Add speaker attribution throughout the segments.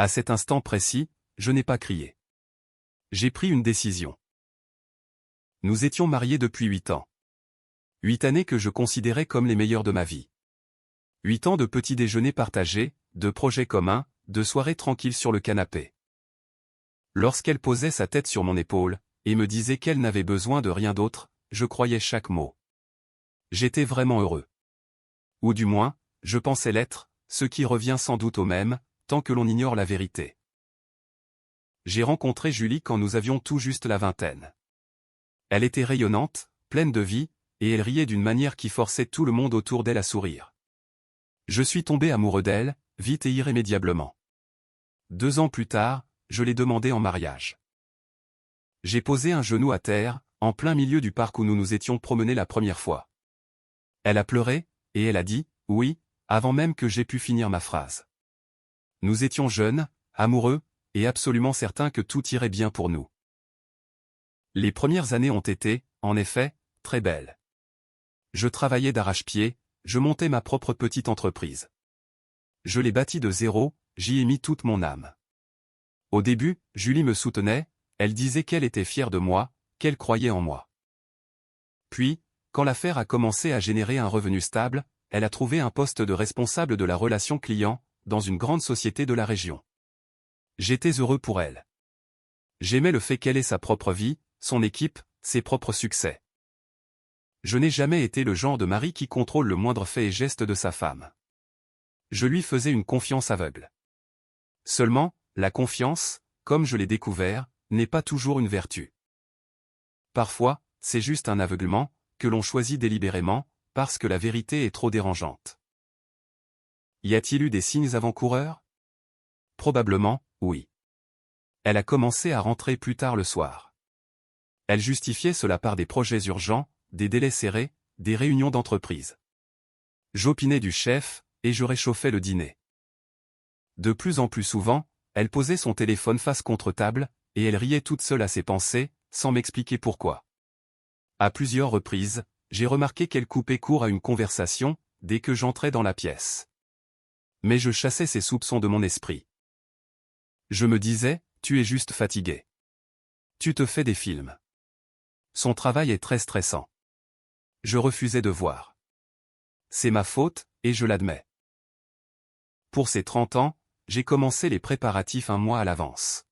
Speaker 1: À cet instant précis, je n'ai pas crié. J'ai pris une décision. Nous étions mariés depuis 8 ans. 8 années que je considérais comme les meilleures de ma vie. 8 ans de petits déjeuners partagés, de projets communs, de soirées tranquilles sur le canapé. Lorsqu'elle posait sa tête sur mon épaule, et me disait qu'elle n'avait besoin de rien d'autre, je croyais chaque mot. J'étais vraiment heureux. Ou du moins, je pensais l'être, ce qui revient sans doute au même, tant que l'on ignore la vérité. J'ai rencontré Julie quand nous avions tout juste la vingtaine. Elle était rayonnante, pleine de vie, et elle riait d'une manière qui forçait tout le monde autour d'elle à sourire. Je suis tombé amoureux d'elle, vite et irrémédiablement. 2 ans plus tard, je l'ai demandée en mariage. J'ai posé un genou à terre, en plein milieu du parc où nous nous étions promenés la première fois. Elle a pleuré, et elle a dit « oui », avant même que j'aie pu finir ma phrase. Nous étions jeunes, amoureux, et absolument certains que tout irait bien pour nous. Les premières années ont été, en effet, très belles. Je travaillais d'arrache-pied, je montais ma propre petite entreprise. Je l'ai bâtie de zéro, j'y ai mis toute mon âme. Au début, Julie me soutenait, elle disait qu'elle était fière de moi, qu'elle croyait en moi. Puis, quand l'affaire a commencé à générer un revenu stable, elle a trouvé un poste de responsable de la relation client, dans une grande société de la région. J'étais heureux pour elle. J'aimais le fait qu'elle ait sa propre vie, son équipe, ses propres succès. Je n'ai jamais été le genre de mari qui contrôle le moindre fait et geste de sa femme. Je lui faisais une confiance aveugle. Seulement, la confiance, comme je l'ai découvert, n'est pas toujours une vertu. Parfois, c'est juste un aveuglement, que l'on choisit délibérément, parce que la vérité est trop dérangeante. Y a-t-il eu des signes avant-coureurs? Probablement, oui. Elle a commencé à rentrer plus tard le soir. Elle justifiait cela par des projets urgents, des délais serrés, des réunions d'entreprise. J'opinais du chef, et je réchauffais le dîner. De plus en plus souvent, elle posait son téléphone face contre table, et elle riait toute seule à ses pensées, sans m'expliquer pourquoi. À plusieurs reprises, j'ai remarqué qu'elle coupait court à une conversation, dès que j'entrais dans la pièce. Mais je chassais ces soupçons de mon esprit. Je me disais, tu es juste fatigué. Tu te fais des films. Son travail est très stressant. Je refusais de voir. C'est ma faute, et je l'admets. Pour ses 30 ans, j'ai commencé les préparatifs un mois à l'avance.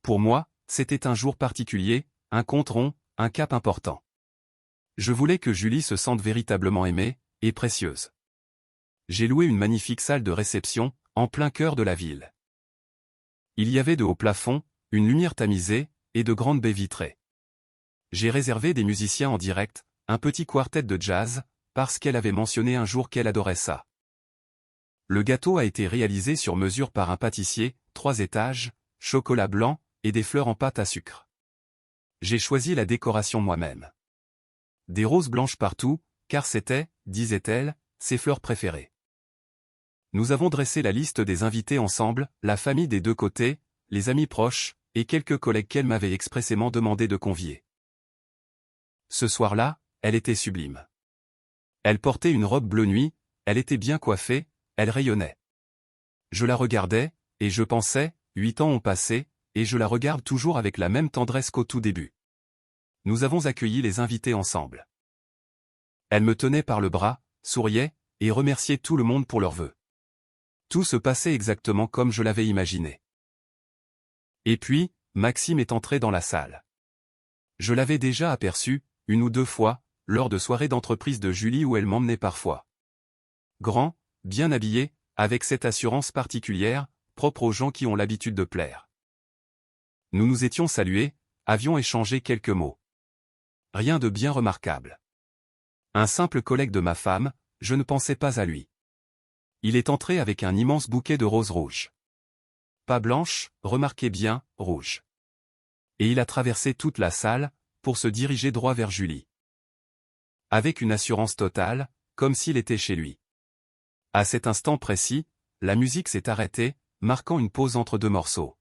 Speaker 1: Pour moi, c'était un jour particulier, un compte rond, un cap important. Je voulais que Julie se sente véritablement aimée, et précieuse. J'ai loué une magnifique salle de réception, en plein cœur de la ville. Il y avait de hauts plafonds, une lumière tamisée, et de grandes baies vitrées. J'ai réservé des musiciens en direct, un petit quartet de jazz, parce qu'elle avait mentionné un jour qu'elle adorait ça. Le gâteau a été réalisé sur mesure par un pâtissier, 3 étages, chocolat blanc, et des fleurs en pâte à sucre. J'ai choisi la décoration moi-même. Des roses blanches partout, car c'était, disait-elle, ses fleurs préférées. Nous avons dressé la liste des invités ensemble, la famille des 2 côtés, les amis proches, et quelques collègues qu'elle m'avait expressément demandé de convier. Ce soir-là, elle était sublime. Elle portait une robe bleu nuit, elle était bien coiffée, elle rayonnait. Je la regardais, et je pensais, 8 ans ont passé, et je la regarde toujours avec la même tendresse qu'au tout début. Nous avons accueilli les invités ensemble. Elle me tenait par le bras, souriait, et remerciait tout le monde pour leurs vœux. Tout se passait exactement comme je l'avais imaginé. Et puis, Maxime est entré dans la salle. Je l'avais déjà aperçu, 1 ou 2 fois, lors de soirées d'entreprise de Julie où elle m'emmenait parfois. Grand, bien habillé, avec cette assurance particulière, propre aux gens qui ont l'habitude de plaire. Nous nous étions salués, avions échangé quelques mots. Rien de bien remarquable. Un simple collègue de ma femme, je ne pensais pas à lui. Il est entré avec un immense bouquet de roses rouges. Pas blanches, remarquez bien, rouges. Et il a traversé toute la salle, pour se diriger droit vers Julie. Avec une assurance totale, comme s'il était chez lui. À cet instant précis, la musique s'est arrêtée, marquant une pause entre 2 morceaux.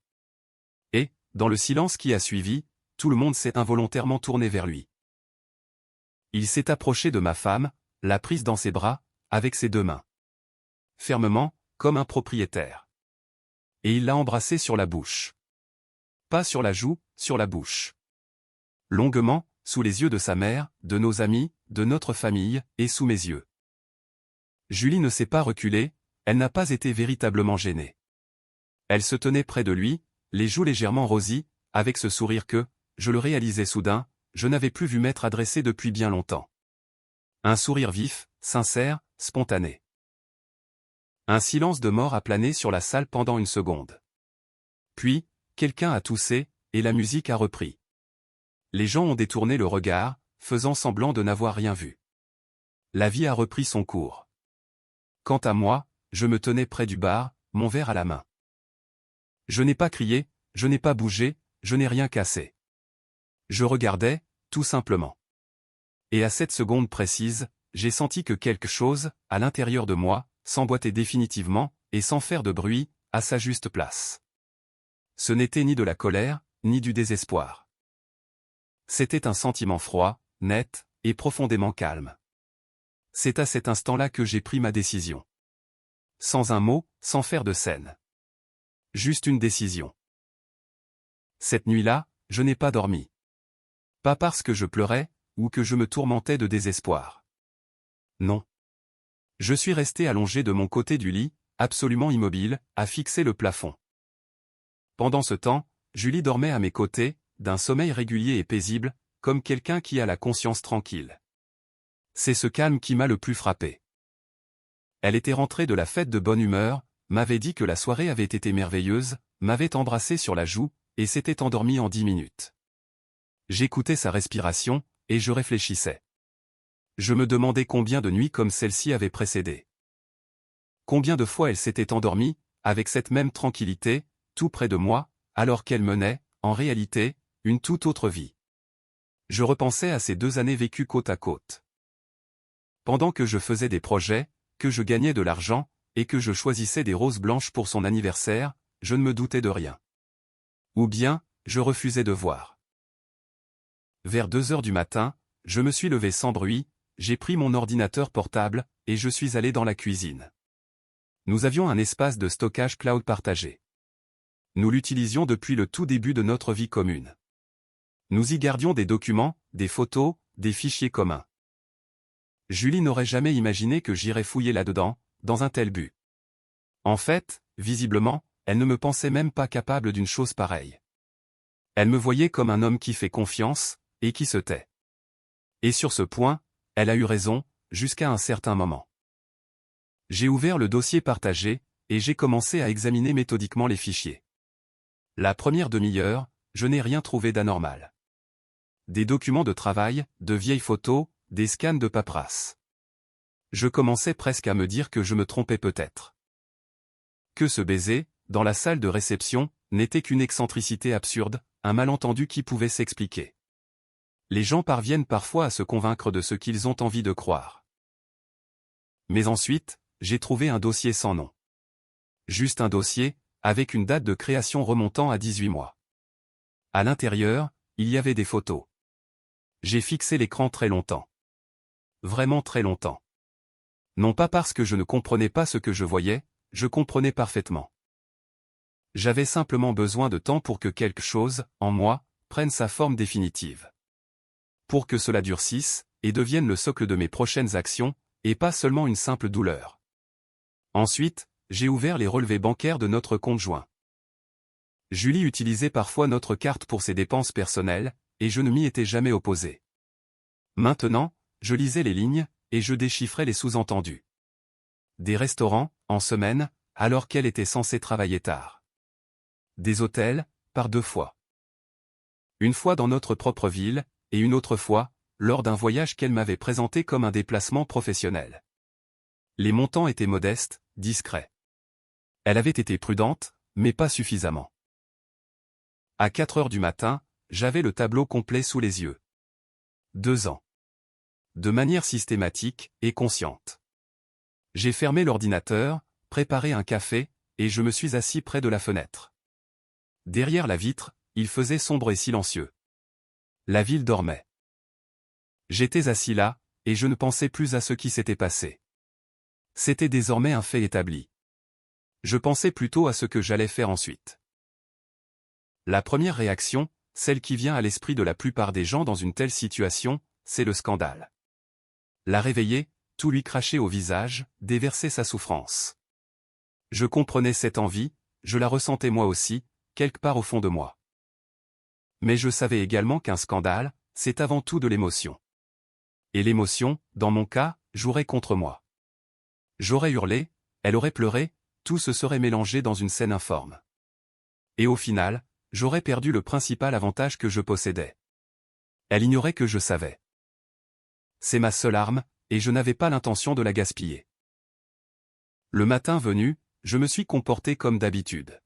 Speaker 1: Et, dans le silence qui a suivi, tout le monde s'est involontairement tourné vers lui. Il s'est approché de ma femme, l'a prise dans ses bras, avec ses 2 mains. Fermement, comme un propriétaire. Et il l'a embrassée sur la bouche. Pas sur la joue, sur la bouche. Longuement, sous les yeux de sa mère, de nos amis, de notre famille, et sous mes yeux. Julie ne s'est pas reculée, elle n'a pas été véritablement gênée. Elle se tenait près de lui, les joues légèrement rosies, avec ce sourire que, je le réalisais soudain, je n'avais plus vu m'être adressé depuis bien longtemps. Un sourire vif, sincère, spontané. Un silence de mort a plané sur la salle pendant une seconde. Puis, quelqu'un a toussé, et la musique a repris. Les gens ont détourné le regard, faisant semblant de n'avoir rien vu. La vie a repris son cours. Quant à moi, je me tenais près du bar, mon verre à la main. Je n'ai pas crié, je n'ai pas bougé, je n'ai rien cassé. Je regardais, tout simplement. Et à cette seconde précise, j'ai senti que quelque chose, à l'intérieur de moi, s'emboîtait définitivement, et sans faire de bruit, à sa juste place. Ce n'était ni de la colère, ni du désespoir. C'était un sentiment froid, net, et profondément calme. C'est à cet instant-là que j'ai pris ma décision. Sans un mot, sans faire de scène. Juste une décision. Cette nuit-là, je n'ai pas dormi. Pas parce que je pleurais, ou que je me tourmentais de désespoir. Non. Je suis resté allongé de mon côté du lit, absolument immobile, à fixer le plafond. Pendant ce temps, Julie dormait à mes côtés, d'un sommeil régulier et paisible, comme quelqu'un qui a la conscience tranquille. C'est ce calme qui m'a le plus frappé. Elle était rentrée de la fête de bonne humeur, m'avait dit que la soirée avait été merveilleuse, m'avait embrassé sur la joue, et s'était endormie en 10 minutes. J'écoutais sa respiration, et je réfléchissais. Je me demandais combien de nuits comme celle-ci avaient précédé. Combien de fois elle s'était endormie, avec cette même tranquillité, tout près de moi, alors qu'elle menait, en réalité, une toute autre vie. Je repensais à ces 2 années vécues côte à côte. Pendant que je faisais des projets, que je gagnais de l'argent, et que je choisissais des roses blanches pour son anniversaire, je ne me doutais de rien. Ou bien, je refusais de voir. Vers 2 heures du matin, je me suis levé sans bruit, j'ai pris mon ordinateur portable, et je suis allé dans la cuisine. Nous avions un espace de stockage cloud partagé. Nous l'utilisions depuis le tout début de notre vie commune. Nous y gardions des documents, des photos, des fichiers communs. Julie n'aurait jamais imaginé que j'irais fouiller là-dedans, dans un tel but. En fait, visiblement, elle ne me pensait même pas capable d'une chose pareille. Elle me voyait comme un homme qui fait confiance, et qui se tait. Et sur ce point, elle a eu raison, jusqu'à un certain moment. J'ai ouvert le dossier partagé, et j'ai commencé à examiner méthodiquement les fichiers. La première demi-heure, je n'ai rien trouvé d'anormal. Des documents de travail, de vieilles photos, des scans de paperasse. Je commençais presque à me dire que je me trompais peut-être. Que ce baiser, dans la salle de réception, n'était qu'une excentricité absurde, un malentendu qui pouvait s'expliquer. Les gens parviennent parfois à se convaincre de ce qu'ils ont envie de croire. Mais ensuite, j'ai trouvé un dossier sans nom. Juste un dossier, avec une date de création remontant à 18 mois. À l'intérieur, il y avait des photos. J'ai fixé l'écran très longtemps. Vraiment très longtemps. Non pas parce que je ne comprenais pas ce que je voyais, je comprenais parfaitement. J'avais simplement besoin de temps pour que quelque chose, en moi, prenne sa forme définitive. Pour que cela durcisse, et devienne le socle de mes prochaines actions, et pas seulement une simple douleur. Ensuite, j'ai ouvert les relevés bancaires de notre compte joint. Julie utilisait parfois notre carte pour ses dépenses personnelles, et je ne m'y étais jamais opposé. Maintenant, je lisais les lignes, et je déchiffrais les sous-entendus. Des restaurants, en semaine, alors qu'elle était censée travailler tard. Des hôtels, par 2 fois. Une fois dans notre propre ville, et une autre fois, lors d'un voyage qu'elle m'avait présenté comme un déplacement professionnel. Les montants étaient modestes, discrets. Elle avait été prudente, mais pas suffisamment. À 4 heures du matin, j'avais le tableau complet sous les yeux. 2 ans. De manière systématique et consciente. J'ai fermé l'ordinateur, préparé un café, et je me suis assis près de la fenêtre. Derrière la vitre, il faisait sombre et silencieux. La ville dormait. J'étais assis là, et je ne pensais plus à ce qui s'était passé. C'était désormais un fait établi. Je pensais plutôt à ce que j'allais faire ensuite. La première réaction, celle qui vient à l'esprit de la plupart des gens dans une telle situation, c'est le scandale. La réveiller, tout lui cracher au visage, déverser sa souffrance. Je comprenais cette envie, je la ressentais moi aussi, quelque part au fond de moi. Mais je savais également qu'un scandale, c'est avant tout de l'émotion. Et l'émotion, dans mon cas, jouerait contre moi. J'aurais hurlé, elle aurait pleuré, tout se serait mélangé dans une scène informe. Et au final, j'aurais perdu le principal avantage que je possédais. Elle ignorait que je savais. C'est ma seule arme, et je n'avais pas l'intention de la gaspiller. Le matin venu, je me suis comporté comme d'habitude.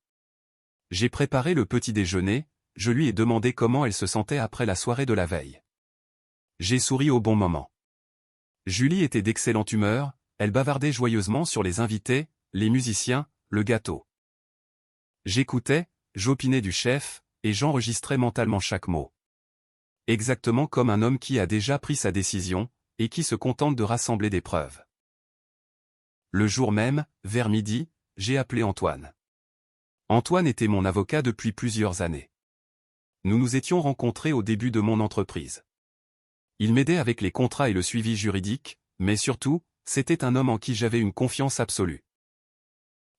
Speaker 1: J'ai préparé le petit déjeuner, je lui ai demandé comment elle se sentait après la soirée de la veille. J'ai souri au bon moment. Julie était d'excellente humeur, elle bavardait joyeusement sur les invités, les musiciens, le gâteau. J'écoutais, j'opinais du chef, et j'enregistrais mentalement chaque mot. Exactement comme un homme qui a déjà pris sa décision, et qui se contente de rassembler des preuves. Le jour même, vers midi, j'ai appelé Antoine. Antoine était mon avocat depuis plusieurs années. Nous nous étions rencontrés au début de mon entreprise. Il m'aidait avec les contrats et le suivi juridique, mais surtout, c'était un homme en qui j'avais une confiance absolue.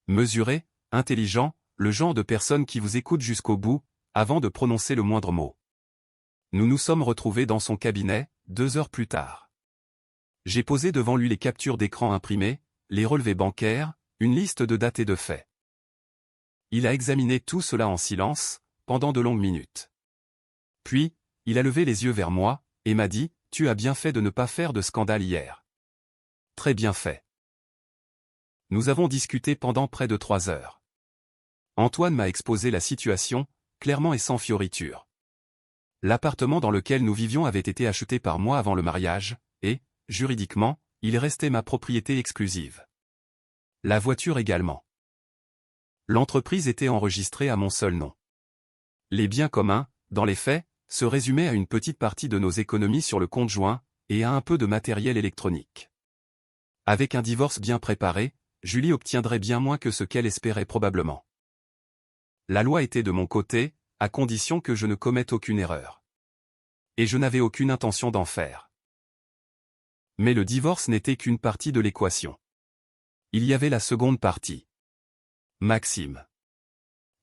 Speaker 1: Mesuré, intelligent, le genre de personne qui vous écoute jusqu'au bout, avant de prononcer le moindre mot. Nous nous sommes retrouvés dans son cabinet, 2 heures plus tard. J'ai posé devant lui les captures d'écran imprimées, les relevés bancaires, une liste de dates et de faits. Il a examiné tout cela en silence, pendant de longues minutes. Puis, il a levé les yeux vers moi, et m'a dit, « Tu as bien fait de ne pas faire de scandale hier. » Très bien fait. Nous avons discuté pendant près de 3 heures. Antoine m'a exposé la situation, clairement et sans fioriture. L'appartement dans lequel nous vivions avait été acheté par moi avant le mariage, et, juridiquement, il restait ma propriété exclusive. La voiture également. L'entreprise était enregistrée à mon seul nom. Les biens communs, dans les faits, se résumaient à une petite partie de nos économies sur le compte joint, et à un peu de matériel électronique. Avec un divorce bien préparé, Julie obtiendrait bien moins que ce qu'elle espérait probablement. La loi était de mon côté, à condition que je ne commette aucune erreur. Et je n'avais aucune intention d'en faire. Mais le divorce n'était qu'une partie de l'équation. Il y avait la seconde partie. Maxime.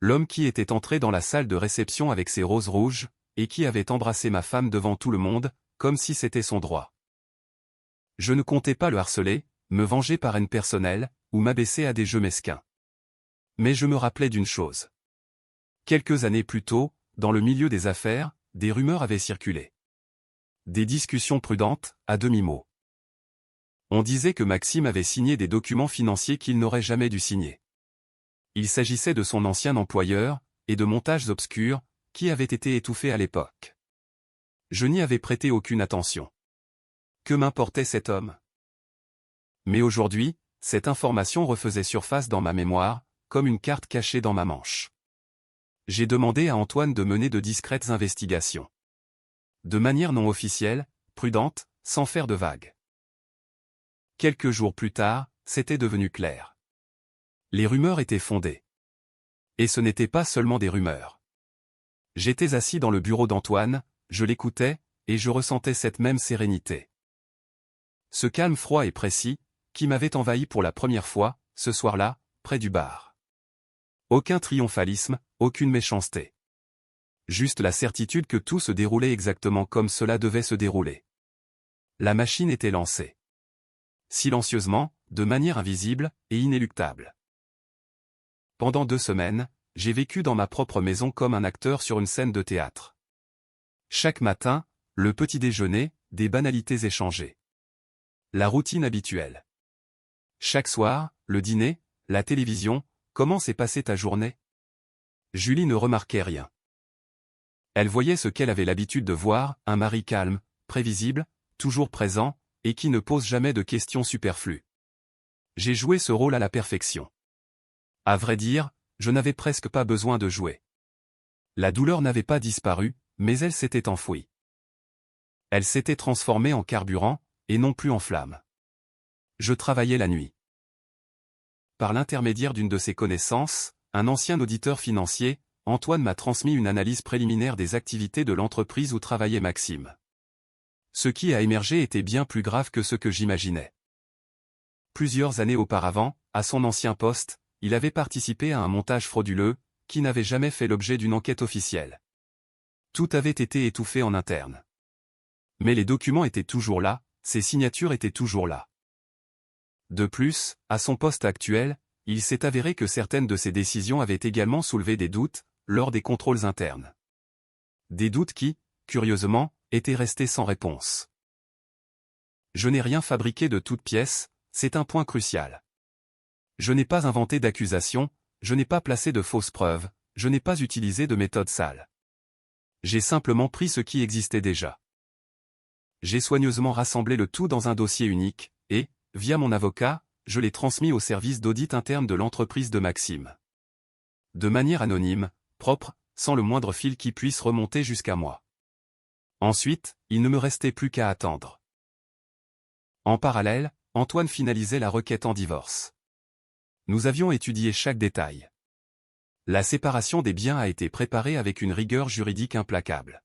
Speaker 1: L'homme qui était entré dans la salle de réception avec ses roses rouges, et qui avait embrassé ma femme devant tout le monde, comme si c'était son droit. Je ne comptais pas le harceler, me venger par haine personnelle, ou m'abaisser à des jeux mesquins. Mais je me rappelais d'une chose. Quelques années plus tôt, dans le milieu des affaires, des rumeurs avaient circulé. Des discussions prudentes, à demi-mot. On disait que Maxime avait signé des documents financiers qu'il n'aurait jamais dû signer. Il s'agissait de son ancien employeur, et de montages obscurs, qui avaient été étouffés à l'époque. Je n'y avais prêté aucune attention. Que m'importait cet homme? Mais aujourd'hui, cette information refaisait surface dans ma mémoire, comme une carte cachée dans ma manche. J'ai demandé à Antoine de mener de discrètes investigations. De manière non officielle, prudente, sans faire de vagues. Quelques jours plus tard, c'était devenu clair. Les rumeurs étaient fondées. Et ce n'étaient pas seulement des rumeurs. J'étais assis dans le bureau d'Antoine, je l'écoutais, et je ressentais cette même sérénité. Ce calme froid et précis, qui m'avait envahi pour la première fois, ce soir-là, près du bar. Aucun triomphalisme, aucune méchanceté. Juste la certitude que tout se déroulait exactement comme cela devait se dérouler. La machine était lancée. Silencieusement, de manière invisible, et inéluctable. Pendant 2 semaines, j'ai vécu dans ma propre maison comme un acteur sur une scène de théâtre. Chaque matin, le petit déjeuner, des banalités échangées. La routine habituelle. Chaque soir, le dîner, la télévision, comment s'est passée ta journée? Julie ne remarquait rien. Elle voyait ce qu'elle avait l'habitude de voir, un mari calme, prévisible, toujours présent, et qui ne pose jamais de questions superflues. J'ai joué ce rôle à la perfection. À vrai dire, je n'avais presque pas besoin de jouer. La douleur n'avait pas disparu, mais elle s'était enfouie. Elle s'était transformée en carburant, et non plus en flamme. Je travaillais la nuit. par l'intermédiaire d'une de ses connaissances, un ancien auditeur financier, Antoine m'a transmis une analyse préliminaire des activités de l'entreprise où travaillait Maxime. Ce qui a émergé était bien plus grave que ce que j'imaginais. Plusieurs années auparavant, à son ancien poste, il avait participé à un montage frauduleux, qui n'avait jamais fait l'objet d'une enquête officielle. Tout avait été étouffé en interne. Mais les documents étaient toujours là, ses signatures étaient toujours là. De plus, à son poste actuel, il s'est avéré que certaines de ses décisions avaient également soulevé des doutes, lors des contrôles internes. Des doutes qui, curieusement, étaient restés sans réponse. Je n'ai rien fabriqué de toutes pièces, c'est un point crucial. Je n'ai pas inventé d'accusations, je n'ai pas placé de fausses preuves, je n'ai pas utilisé de méthode sale. J'ai simplement pris ce qui existait déjà. J'ai soigneusement rassemblé le tout dans un dossier unique, et, via mon avocat, je l'ai transmis au service d'audit interne de l'entreprise de Maxime. De manière anonyme, propre, sans le moindre fil qui puisse remonter jusqu'à moi. Ensuite, il ne me restait plus qu'à attendre. En parallèle, Antoine finalisait la requête en divorce. Nous avions étudié chaque détail. La séparation des biens a été préparée avec une rigueur juridique implacable.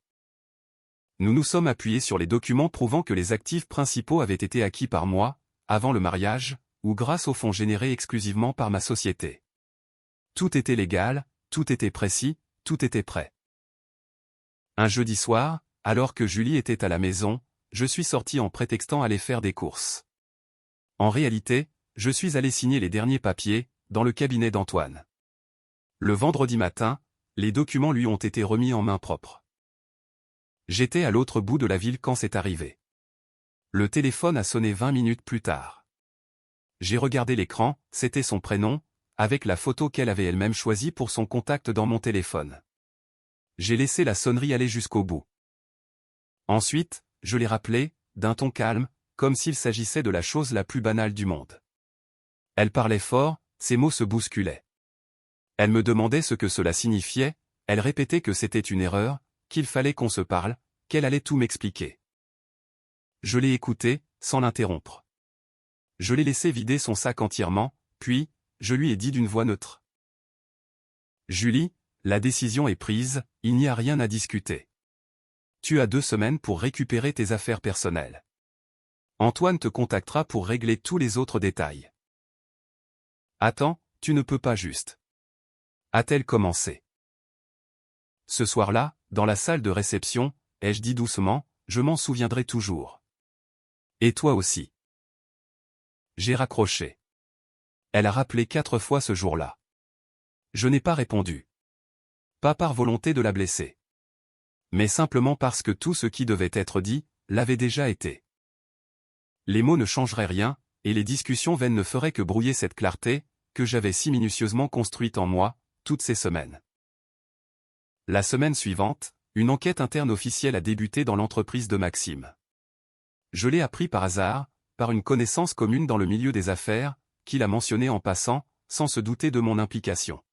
Speaker 1: Nous nous sommes appuyés sur les documents prouvant que les actifs principaux avaient été acquis par moi, avant le mariage, ou grâce aux fonds générés exclusivement par ma société. Tout était légal, tout était précis, tout était prêt. Un jeudi soir, alors que Julie était à la maison, je suis sorti en prétextant aller faire des courses. En réalité, je suis allé signer les derniers papiers, dans le cabinet d'Antoine. Le vendredi matin, les documents lui ont été remis en main propre. J'étais à l'autre bout de la ville quand c'est arrivé. Le téléphone a sonné 20 minutes plus tard. J'ai regardé l'écran, c'était son prénom, avec la photo qu'elle avait elle-même choisie pour son contact dans mon téléphone. J'ai laissé la sonnerie aller jusqu'au bout. Ensuite, je l'ai rappelé, d'un ton calme, comme s'il s'agissait de la chose la plus banale du monde. Elle parlait fort, ses mots se bousculaient. Elle me demandait ce que cela signifiait, elle répétait que c'était une erreur, qu'il fallait qu'on se parle, qu'elle allait tout m'expliquer. Je l'ai écoutée, sans l'interrompre. Je l'ai laissé vider son sac entièrement, puis, je lui ai dit d'une voix neutre. Julie, la décision est prise, il n'y a rien à discuter. Tu as 2 semaines pour récupérer tes affaires personnelles. Antoine te contactera pour régler tous les autres détails. Attends, tu ne peux pas juste. A-t-elle commencé? Ce soir-là, dans la salle de réception, ai-je dit doucement, je m'en souviendrai toujours. Et toi aussi. J'ai raccroché. Elle a rappelé 4 fois ce jour-là. Je n'ai pas répondu. Pas par volonté de la blesser. Mais simplement parce que tout ce qui devait être dit, l'avait déjà été. Les mots ne changeraient rien, et les discussions vaines ne feraient que brouiller cette clarté, que j'avais si minutieusement construite en moi, toutes ces semaines. La semaine suivante, une enquête interne officielle a débuté dans l'entreprise de Maxime. Je l'ai appris par hasard, par une connaissance commune dans le milieu des affaires, qui l'a mentionné en passant, sans se douter de mon implication.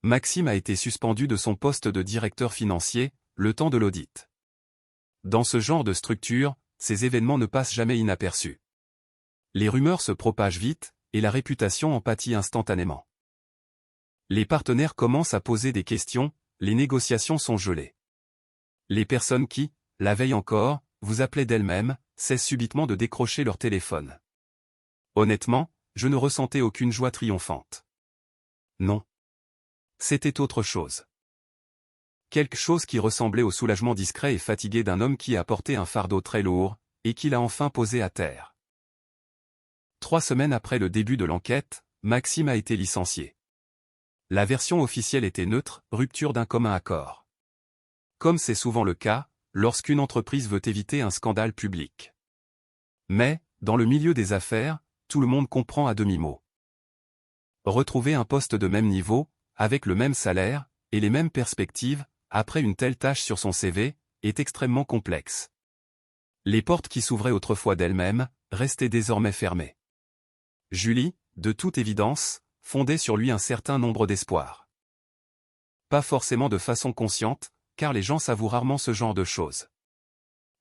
Speaker 1: Maxime a été suspendu de son poste de directeur financier, le temps de l'audit. Dans ce genre de structure, ces événements ne passent jamais inaperçus. Les rumeurs se propagent vite, et la réputation en pâtit instantanément. Les partenaires commencent à poser des questions, les négociations sont gelées. Les personnes qui, la veille encore, vous appelaient d'elles-mêmes, cessent subitement de décrocher leur téléphone. Honnêtement, je ne ressentais aucune joie triomphante. Non. C'était autre chose. Quelque chose qui ressemblait au soulagement discret et fatigué d'un homme qui a porté un fardeau très lourd, et qui l'a enfin posé à terre. 3 semaines après le début de l'enquête, Maxime a été licencié. La version officielle était neutre, rupture d'un commun accord. Comme c'est souvent le cas, lorsqu'une entreprise veut éviter un scandale public. Mais, dans le milieu des affaires, tout le monde comprend à demi-mot. Retrouver un poste de même niveau, avec le même salaire, et les mêmes perspectives, après une telle tâche sur son CV, est extrêmement complexe. Les portes qui s'ouvraient autrefois d'elles-mêmes, restaient désormais fermées. Julie, de toute évidence, fondait sur lui un certain nombre d'espoirs. Pas forcément de façon consciente, car les gens s'avouent rarement ce genre de choses.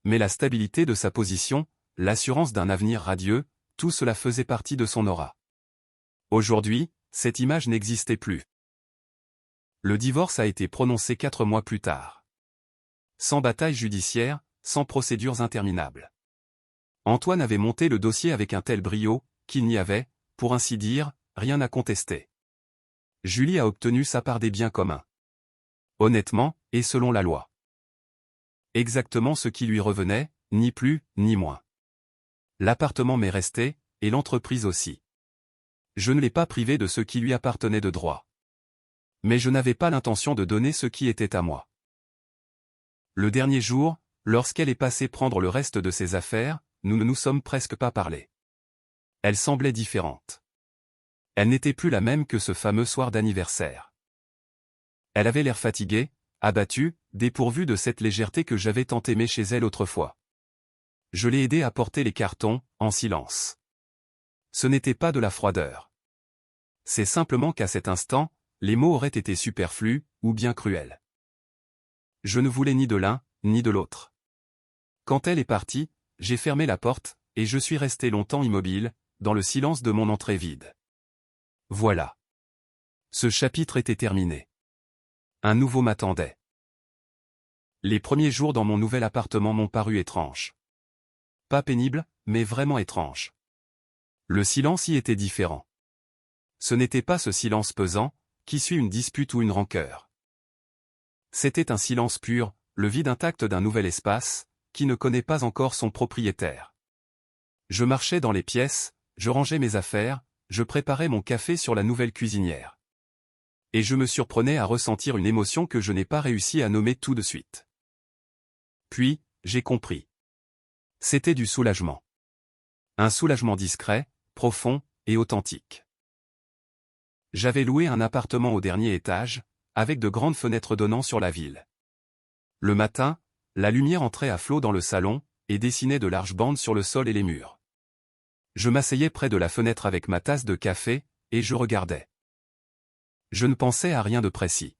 Speaker 1: Mais la stabilité de sa position, l'assurance d'un avenir radieux, tout cela faisait partie de son aura. Aujourd'hui, cette image n'existait plus. Le divorce a été prononcé 4 mois plus tard. Sans bataille judiciaire, sans procédures interminables. Antoine avait monté le dossier avec un tel brio, qu'il n'y avait, pour ainsi dire, rien à contester. Julie a obtenu sa part des biens communs. Honnêtement, et selon la loi. Exactement ce qui lui revenait, ni plus, ni moins. L'appartement m'est resté, et l'entreprise aussi. Je ne l'ai pas privé de ce qui lui appartenait de droit. Mais je n'avais pas l'intention de donner ce qui était à moi. Le dernier jour, lorsqu'elle est passée prendre le reste de ses affaires, nous ne nous sommes presque pas parlé. Elle semblait différente. Elle n'était plus la même que ce fameux soir d'anniversaire. Elle avait l'air fatiguée, abattue, dépourvue de cette légèreté que j'avais tant aimée chez elle autrefois. Je l'ai aidée à porter les cartons, en silence. Ce n'était pas de la froideur. C'est simplement qu'à cet instant, les mots auraient été superflus, ou bien cruels. Je ne voulais ni de l'un, ni de l'autre. Quand elle est partie, j'ai fermé la porte, et je suis resté longtemps immobile, dans le silence de mon entrée vide. Voilà. Ce chapitre était terminé. Un nouveau m'attendait. Les premiers jours dans mon nouvel appartement m'ont paru étranges. Pas pénibles, mais vraiment étranges. Le silence y était différent. Ce n'était pas ce silence pesant, qui suit une dispute ou une rancœur. C'était un silence pur, le vide intact d'un nouvel espace, qui ne connaît pas encore son propriétaire. Je marchais dans les pièces, je rangeais mes affaires, je préparais mon café sur la nouvelle cuisinière. Et je me surprenais à ressentir une émotion que je n'ai pas réussi à nommer tout de suite. Puis, j'ai compris. C'était du soulagement. Un soulagement discret, profond, et authentique. J'avais loué un appartement au dernier étage, avec de grandes fenêtres donnant sur la ville. Le matin, la lumière entrait à flot dans le salon, et dessinait de larges bandes sur le sol et les murs. Je m'asseyais près de la fenêtre avec ma tasse de café, et je regardais. Je ne pensais à rien de précis.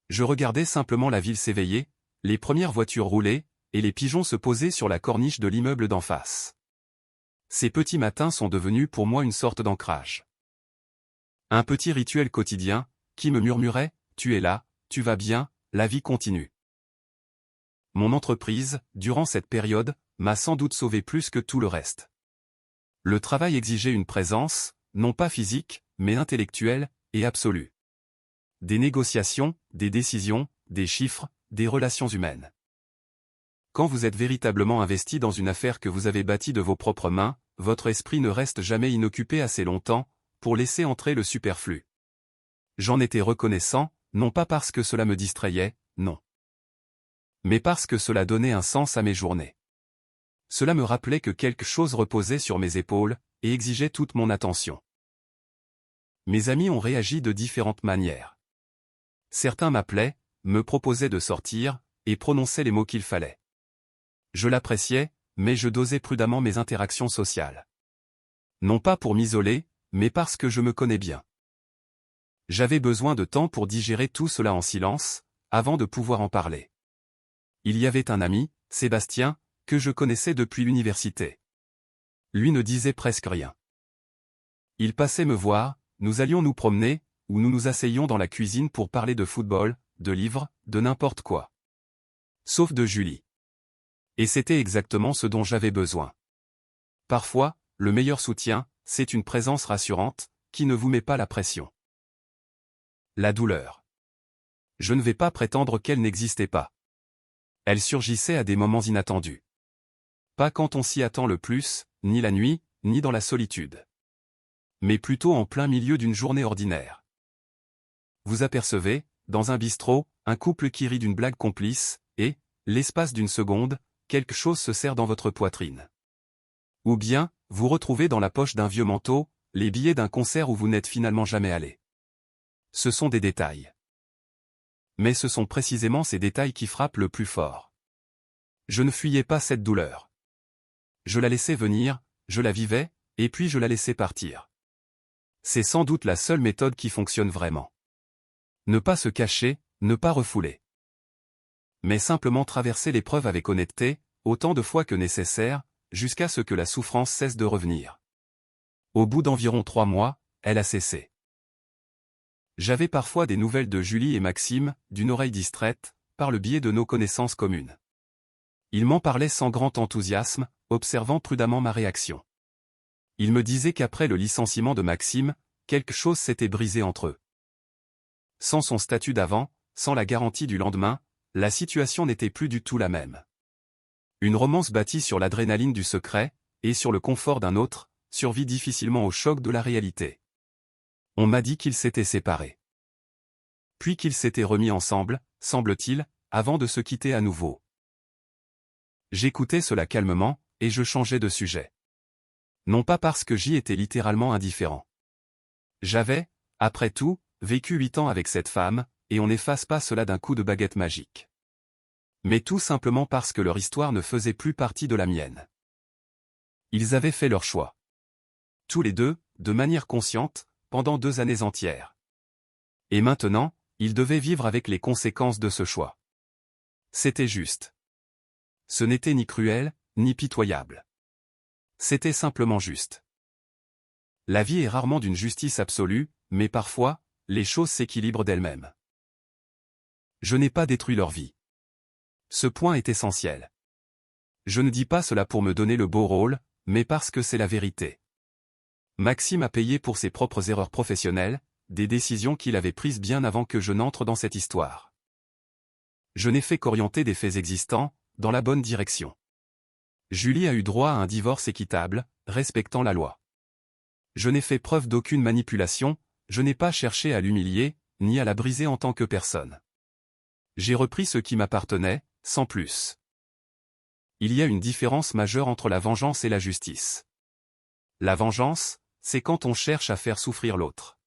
Speaker 1: Je regardais simplement la ville s'éveiller, les premières voitures rouler, et les pigeons se poser sur la corniche de l'immeuble d'en face. Ces petits matins sont devenus pour moi une sorte d'ancrage. Un petit rituel quotidien, qui me murmurait « Tu es là, tu vas bien, la vie continue ». Mon entreprise, durant cette période, m'a sans doute sauvé plus que tout le reste. Le travail exigeait une présence, non pas physique, mais intellectuelle, et absolue. Des négociations, des décisions, des chiffres, des relations humaines. Quand vous êtes véritablement investi dans une affaire que vous avez bâtie de vos propres mains, votre esprit ne reste jamais inoccupé assez longtemps, pour laisser entrer le superflu. J'en étais reconnaissant, non pas parce que cela me distrayait, non. Mais parce que cela donnait un sens à mes journées. Cela me rappelait que quelque chose reposait sur mes épaules, et exigeait toute mon attention. Mes amis ont réagi de différentes manières. Certains m'appelaient, me proposaient de sortir, et prononçaient les mots qu'il fallait. Je l'appréciais, mais je dosais prudemment mes interactions sociales. Non pas pour m'isoler, mais parce que je me connais bien. J'avais besoin de temps pour digérer tout cela en silence, avant de pouvoir en parler. Il y avait un ami, Sébastien, que je connaissais depuis l'université. Lui ne disait presque rien. Il passait me voir, nous allions nous promener, ou nous nous asseyions dans la cuisine pour parler de football, de livres, de n'importe quoi. Sauf de Julie. Et c'était exactement ce dont j'avais besoin. Parfois, le meilleur soutien, c'est une présence rassurante, qui ne vous met pas la pression. La douleur. Je ne vais pas prétendre qu'elle n'existait pas. Elle surgissait à des moments inattendus. Pas quand on s'y attend le plus, ni la nuit, ni dans la solitude. Mais plutôt en plein milieu d'une journée ordinaire. Vous apercevez, dans un bistrot, un couple qui rit d'une blague complice, et, l'espace d'une seconde, quelque chose se serre dans votre poitrine. Ou bien, vous retrouvez dans la poche d'un vieux manteau, les billets d'un concert où vous n'êtes finalement jamais allé. Ce sont des détails. Mais ce sont précisément ces détails qui frappent le plus fort. Je ne fuyais pas cette douleur. Je la laissais venir, je la vivais, et puis je la laissais partir. C'est sans doute la seule méthode qui fonctionne vraiment. Ne pas se cacher, ne pas refouler. Mais simplement traverser l'épreuve avec honnêteté, autant de fois que nécessaire, jusqu'à ce que la souffrance cesse de revenir. Au bout d'environ 3 mois, elle a cessé. J'avais parfois des nouvelles de Julie et Maxime, d'une oreille distraite, par le biais de nos connaissances communes. Ils m'en parlaient sans grand enthousiasme, observant prudemment ma réaction. Ils me disaient qu'après le licenciement de Maxime, quelque chose s'était brisé entre eux. Sans son statut d'avant, sans la garantie du lendemain, la situation n'était plus du tout la même. Une romance bâtie sur l'adrénaline du secret, et sur le confort d'un autre, survit difficilement au choc de la réalité. On m'a dit qu'ils s'étaient séparés. Puis qu'ils s'étaient remis ensemble, semble-t-il, avant de se quitter à nouveau. J'écoutais cela calmement, et je changeais de sujet. Non pas parce que j'y étais littéralement indifférent. J'avais, après tout, vécu 8 ans avec cette femme, et on n'efface pas cela d'un coup de baguette magique. Mais tout simplement parce que leur histoire ne faisait plus partie de la mienne. Ils avaient fait leur choix. Tous les deux, de manière consciente, pendant 2 années entières. Et maintenant, ils devaient vivre avec les conséquences de ce choix. C'était juste. Ce n'était ni cruel, ni pitoyable. C'était simplement juste. La vie est rarement d'une justice absolue, mais parfois, les choses s'équilibrent d'elles-mêmes. Je n'ai pas détruit leur vie. Ce point est essentiel. Je ne dis pas cela pour me donner le beau rôle, mais parce que c'est la vérité. Maxime a payé pour ses propres erreurs professionnelles, des décisions qu'il avait prises bien avant que je n'entre dans cette histoire. Je n'ai fait qu'orienter des faits existants, dans la bonne direction. Julie a eu droit à un divorce équitable, respectant la loi. Je n'ai fait preuve d'aucune manipulation, je n'ai pas cherché à l'humilier, ni à la briser en tant que personne. J'ai repris ce qui m'appartenait, sans plus. Il y a une différence majeure entre la vengeance et la justice. La vengeance, c'est quand on cherche à faire souffrir l'autre.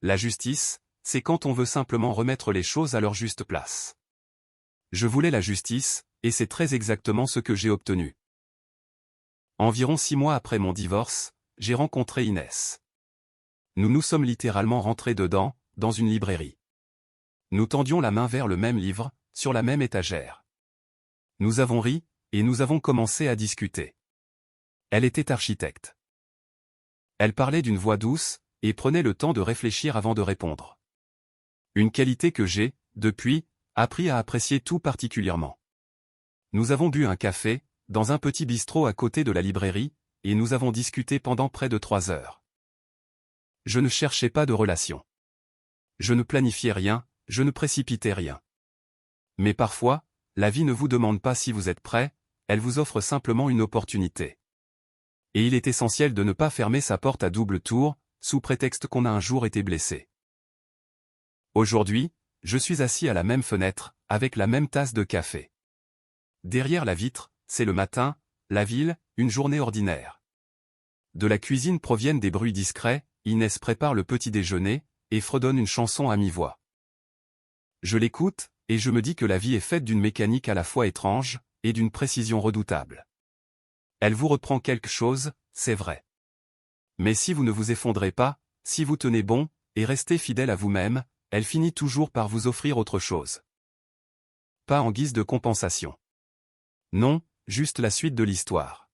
Speaker 1: La justice, c'est quand on veut simplement remettre les choses à leur juste place. Je voulais la justice, et c'est très exactement ce que j'ai obtenu. Environ 6 mois après mon divorce, j'ai rencontré Inès. Nous nous sommes littéralement rentrés dedans, dans une librairie. Nous tendions la main vers le même livre, sur la même étagère. Nous avons ri, et nous avons commencé à discuter. Elle était architecte. Elle parlait d'une voix douce, et prenait le temps de réfléchir avant de répondre. Une qualité que j'ai, depuis, appris à apprécier tout particulièrement. Nous avons bu un café, dans un petit bistrot à côté de la librairie, et nous avons discuté pendant près de 3 heures. Je ne cherchais pas de relation. Je ne planifiais rien, je ne précipitais rien. Mais parfois, la vie ne vous demande pas si vous êtes prêt, elle vous offre simplement une opportunité. Et il est essentiel de ne pas fermer sa porte à double tour, sous prétexte qu'on a un jour été blessé. Aujourd'hui, je suis assis à la même fenêtre, avec la même tasse de café. Derrière la vitre, c'est le matin, la ville, une journée ordinaire. De la cuisine proviennent des bruits discrets, Inès prépare le petit déjeuner, et fredonne une chanson à mi-voix. Je l'écoute, et je me dis que la vie est faite d'une mécanique à la fois étrange, et d'une précision redoutable. Elle vous reprend quelque chose, c'est vrai. Mais si vous ne vous effondrez pas, si vous tenez bon, et restez fidèle à vous-même, elle finit toujours par vous offrir autre chose. Pas en guise de compensation. Non, juste la suite de l'histoire.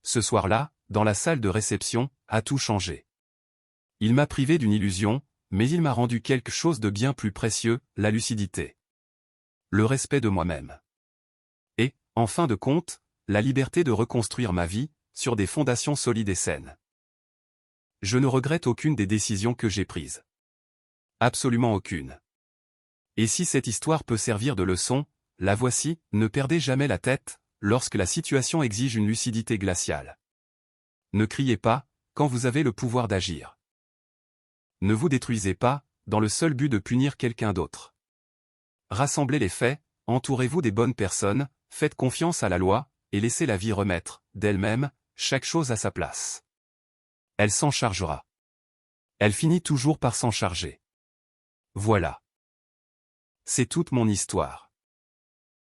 Speaker 1: Ce soir-là, dans la salle de réception, a tout changé. Il m'a privé d'une illusion, mais il m'a rendu quelque chose de bien plus précieux, la lucidité. Le respect de moi-même. Et, en fin de compte, la liberté de reconstruire ma vie, sur des fondations solides et saines. Je ne regrette aucune des décisions que j'ai prises. Absolument aucune. Et si cette histoire peut servir de leçon, la voici, ne perdez jamais la tête, lorsque la situation exige une lucidité glaciale. Ne criez pas, quand vous avez le pouvoir d'agir. Ne vous détruisez pas, dans le seul but de punir quelqu'un d'autre. Rassemblez les faits, entourez-vous des bonnes personnes, faites confiance à la loi, et laissez la vie remettre, d'elle-même, chaque chose à sa place. Elle s'en chargera. Elle finit toujours par s'en charger. Voilà. C'est toute mon histoire.